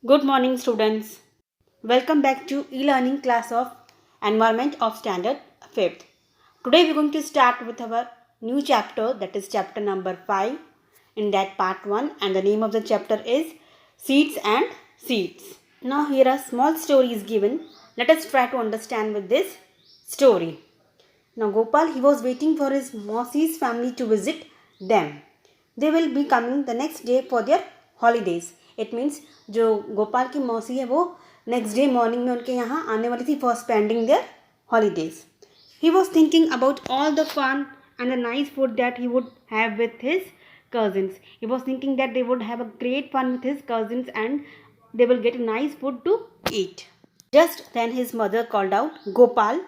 Good morning, students. Welcome back to e-learning class of Environment of Standard 5th. Today we are going to start with our new chapter, that is chapter number 5 in that part 1, and the name of the chapter is Seeds and Seeds. Now here a small story is given. Let us try to understand with this story. Now Gopal, he was waiting for his Mausi's family to visit them. They will be coming the next day for their holidays. It means जो गोपाल की मौसी है वो next day morning में उनके यहाँ आने वाली थी for spending their holidays. He was thinking about all the fun and the nice food that he would have with his cousins. He was thinking that they would have a great fun with his cousins and they will get nice food to eat. Just then his mother called out, Gopal,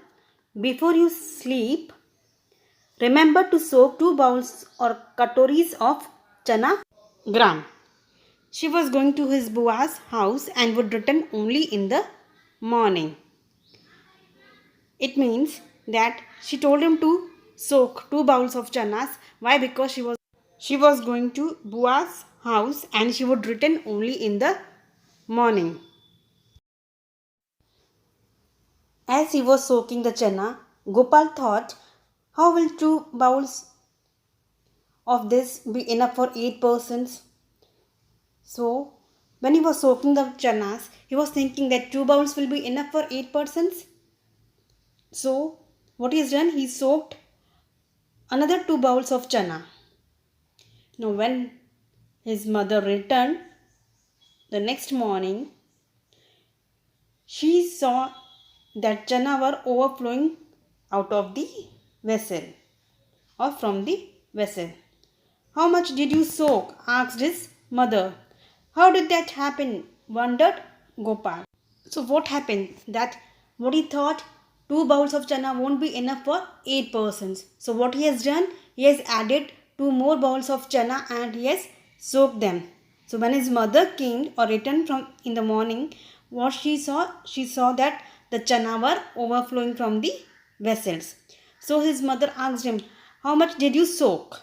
before you sleep, remember to soak 2 bowls or katoris of chana gram. She was going to his bua's house and would return only in the morning. It means that she told him to soak 2 bowls of chanas. Why? Because she was going to bua's house and she would return only in the morning. As he was soaking the chana, Gopal thought, how will 2 bowls of this be enough for 8 persons? So, when he was soaking the chanas, he was thinking that 2 bowls will be enough for 8 persons. So, what he has done, he soaked another 2 bowls of chana. Now, when his mother returned the next morning, she saw that chana were overflowing out of the vessel or from the vessel. How much did you soak? Asked his mother. How did that happen? Wondered Gopal. So what happened? That what he thought 2 bowls of chana won't be enough for 8 persons. So what he has done? He has added 2 more bowls of chana and he has soaked them. So when his mother came or returned from in the morning, what she saw that the chana were overflowing from the vessels. So his mother asked him, how much did you soak?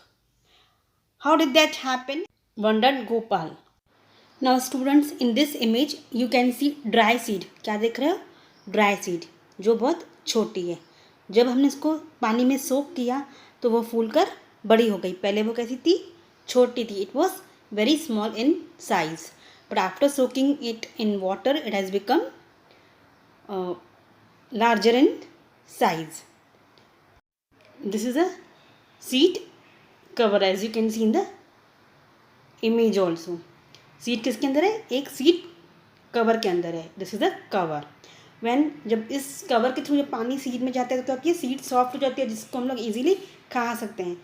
How did that happen? Wondered Gopal. Now students, in this image you can see dry seed. क्या देख रहे हो? Dry seed, जो बहुत छोटी है. जब हमने इसको पानी में सोक किया तो वो फूल कर बड़ी हो गई. पहले वो कैसी थी? छोटी थी. It was very small in size. But after soaking it in water, it has become larger in size. This is a seed cover as you can see in the image also. Seed किसके अंदर है? एक seed cover के अंदर है. This is a cover. When जब इस cover के थ्रू जब पानी सीड में जाता है तो क्या होती है? सीड सॉफ्ट हो जाती है जिसको हम लोग इजीली खा सकते हैं.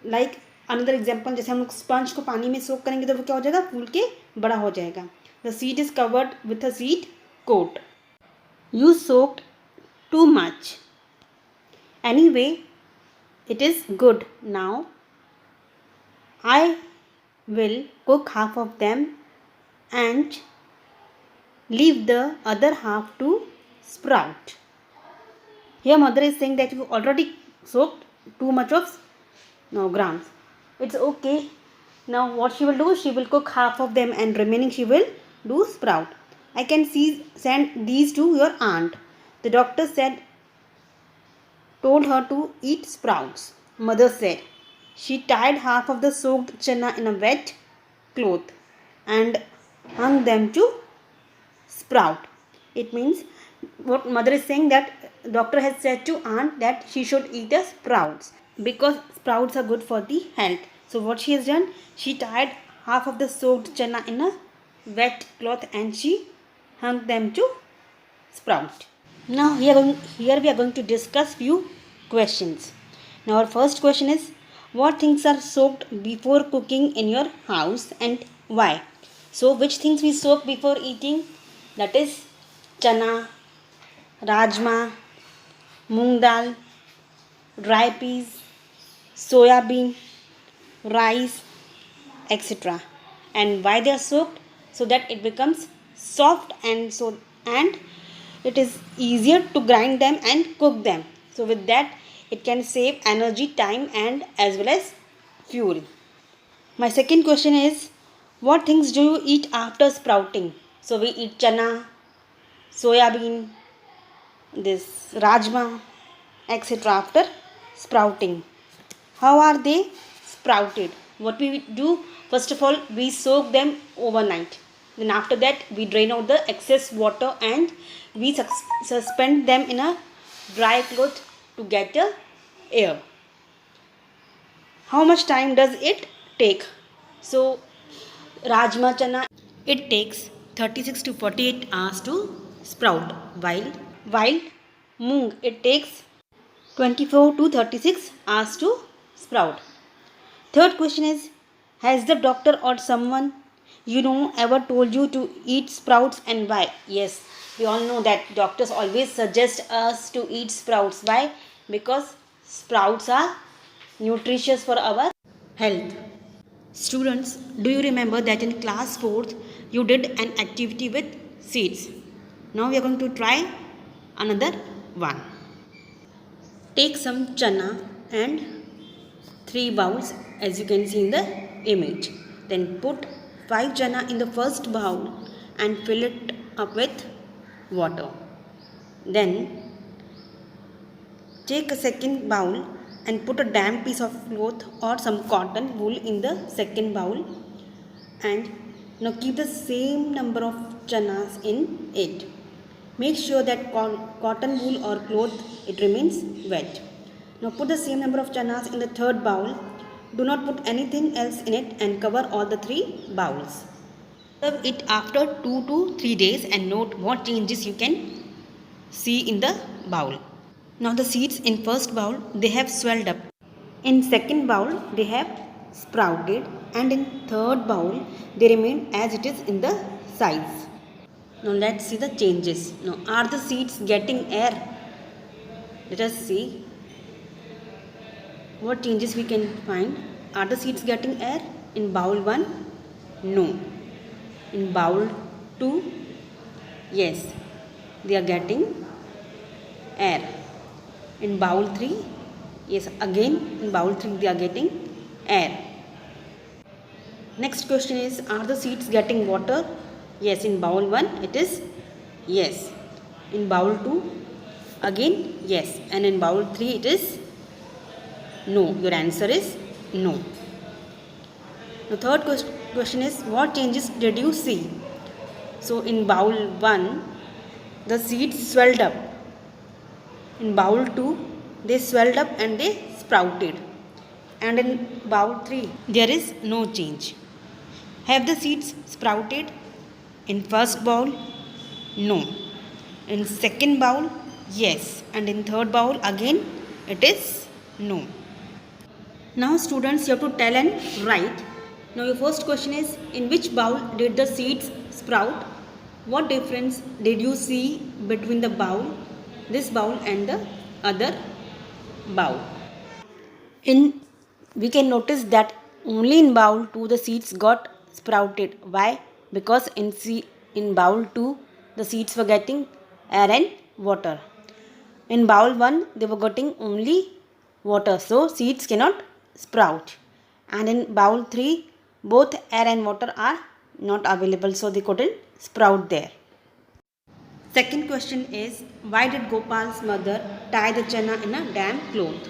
लाइक अनदर एग्जांपल, जैसे हम लोग स्पंज को पानी में सोक करेंगे तो वो क्या हो जाएगा? फूल के बड़ा हो जाएगा. The seed is covered with a seed coat. You soaked too much. Anyway, it is good. Now I will cook half of them and leave the other half to sprout. Here mother is saying that you already soaked too much of grams. It's okay. Now what she will do, she will cook half of them and remaining she will do sprout. I can send these to your aunt. The doctor told her to eat sprouts. Mother said. She tied half of the soaked chana in a wet cloth and hung them to sprout. It means what mother is saying, that doctor has said to aunt that she should eat the sprouts because sprouts are good for the health. So what she has done, she tied half of the soaked chana in a wet cloth and she hung them to sprout. Now here we are going to discuss few questions. Now our first question is, what things are soaked before cooking in your house and why? So which things we soak before eating? That is chana, rajma, moong dal, dry peas, soya bean, rice, etc. And why they are soaked? So that it becomes soft and it is easier to grind them and cook them. So with that it can save energy, time and as well as fuel. My second question is, what things do you eat after sprouting? So we eat chana, soyabean, this rajma, etc. after sprouting. How are they sprouted? What we do, first of all, we soak them overnight. Then after that, we drain out the excess water and we suspend them in a dry cloth to get the air. How much time does it take? So, rajma chana, it takes 36 to 48 hours to sprout, while moong, it takes 24 to 36 hours to sprout. Third question is, has the doctor or someone you know ever told you to eat sprouts and why? Yes, we all know that doctors always suggest us to eat sprouts. Why? Because sprouts are nutritious for our health. Students, do you remember that in class 4th you did an activity with seeds? Now we are going to try another one. Take some chana and 3 bowls as you can see in the image. Then put 5 chana in the first bowl and fill it up with water. Then take a second bowl and put a damp piece of cloth or some cotton wool in the second bowl, and now keep the same number of chanas in it. Make sure that cotton wool or cloth it remains wet. Now put the same number of chanas in the third bowl. Do not put anything else in it and cover all the 3 bowls. Serve it after 2 to 3 days and note what changes you can see in the bowl. Now the seeds in first bowl, they have swelled up. In second bowl, they have sprouted, and in third bowl, they remain as it is in the size. Now let's see the changes. Now are the seeds getting air? Let us see what changes we can find. Are the seeds getting air? In bowl 1, no. In bowl 2, yes, they are getting air. In bowl 3, yes, again in bowl 3 they are getting air. Next question is, are the seeds getting water? Yes, in bowl 1 it is yes. In bowl 2, again yes. And in bowl 3 it is no. Your answer is no. The third question is, what changes did you see? So in bowl 1, the seeds swelled up. In bowl 2, they swelled up and they sprouted. And in bowl 3, there is no change. Have the seeds sprouted? In first bowl, no. In second bowl, yes. And in third bowl, again, it is no. Now students, you have to tell and write. Now your first question is, in which bowl did the seeds sprout? What difference did you see between the bowl, this bowl and the other bowl? We can notice that only in bowl 2 the seeds got sprouted. Why? Because in bowl 2 the seeds were getting air and water. In bowl 1 they were getting only water, so seeds cannot sprout. And in bowl 3 both air and water are not available, so they couldn't sprout there. Second question is, why did Gopal's mother tie the chana in a damp cloth?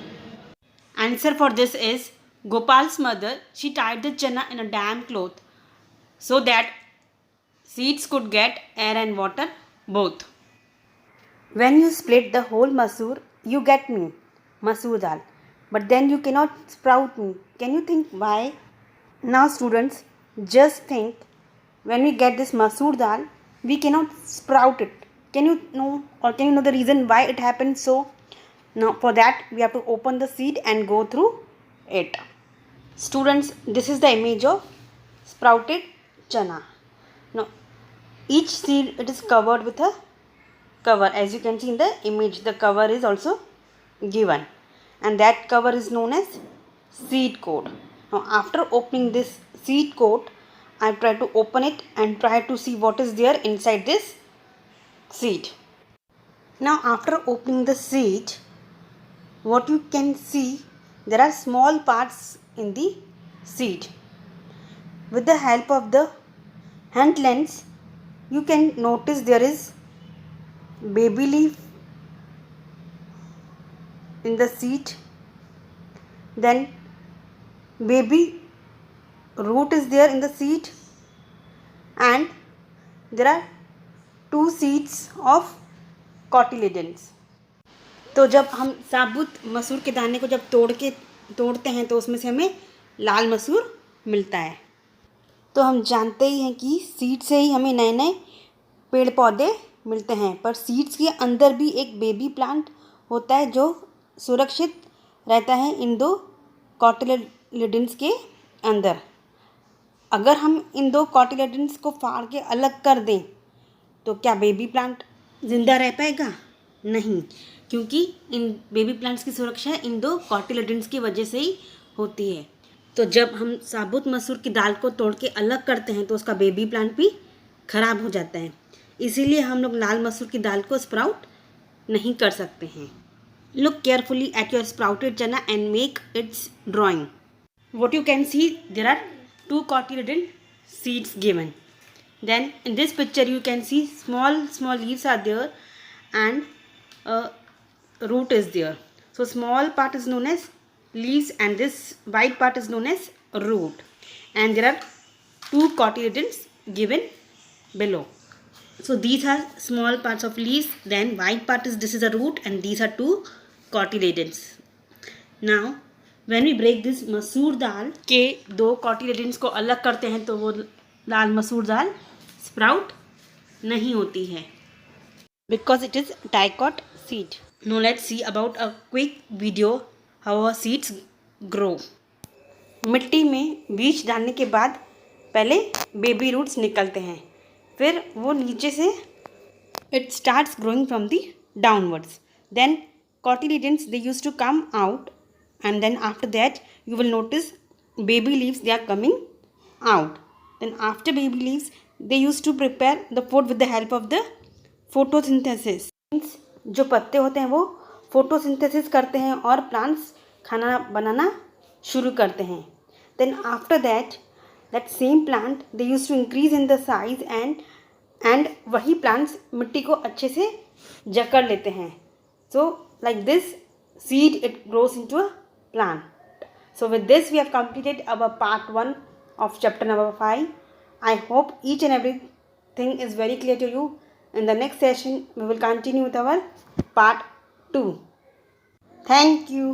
Answer for this is, Gopal's mother, she tied the chana in a damp cloth so that seeds could get air and water both. When you split the whole masoor, you get me, masoor dal. But then you cannot sprout me. Can you think why? Now students, just think, when we get this masoor dal, we cannot sprout it. Can you know the reason why it happens so? Now for that we have to open the seed and go through it. Students, this is the image of sprouted chana. Now each seed, it is covered with a cover. As you can see in the image, the cover is also given, and that cover is known as seed coat. Now after opening this seed coat, I try to open it and try to see what is there inside this seed. Now after opening the seed, what you can see, there are small parts in the seed. With the help of the hand lens, you can notice there is baby leaf in the seed, then baby root is there in the seed, and there are 2 seeds of cotyledons. तो जब हम साबुत मसूर के दाने को जब तोड़ते हैं तो उसमें से हमें लाल मसूर मिलता है। तो हम जानते ही हैं कि सीड से ही हमें नए नए पेड़ पौधे मिलते हैं, पर सीड्स के अंदर भी एक बेबी प्लांट होता है जो सुरक्षित रहता है इन 2 कॉटिलेडन्स के अंदर। अगर हम इन 2 कॉटिलेडन्स को फाड़ के अलग कर दें तो क्या बेबी प्लांट ज़िंदा रह पाएगा? नहीं, क्योंकि इन बेबी प्लांट्स की सुरक्षा इन 2 कॉटिलेडन्स की वजह से ही होती है। तो जब हम साबुत मसूर की दाल को तोड़ के अलग करते हैं तो उसका बेबी प्लांट भी ख़राब हो जाता है। इसीलिए हम लोग लाल मसूर की दाल को स्प्राउट नहीं कर सकते हैं। Look carefully at your sprouted chana and make its drawing. What you can see, there are 2 cotyledon seeds given. Then in this picture you can see small leaves are there and a root is there. So small part is known as leaves and this white part is known as root, and there are 2 cotyledons given below. So these are small parts of leaves, then white part is, this is a root, and these are 2 cotyledons. Now when we break this मसूर दाल के 2 cotyledons को अलग करते हैं तो वो लाल मसूर दाल sprout नहीं होती है, because it is dicot seed. Now let's see about a quick video how our seeds grow. मिट्टी में बीज डालने के बाद पहले बेबी रूट्स निकलते हैं, फिर वो नीचे से it starts growing from the downwards. Then cotyledons they used to come out, and then after that you will notice baby leaves they are coming out. Then after baby leaves they used to prepare the food with the help of the photosynthesis. जो पत्ते होते हैं वो photosynthesis करते हैं और plants खाना बनाना शुरू करते हैं. Then after that same plant they used to increase in the size and वही plants मिट्टी को अच्छे से जकड़ लेते हैं. So like this seed it grows into a plant. So with this we have completed our part 1 of chapter number 5. I hope each and everything is very clear to you. In the next session we will continue with our part 2. Thank you.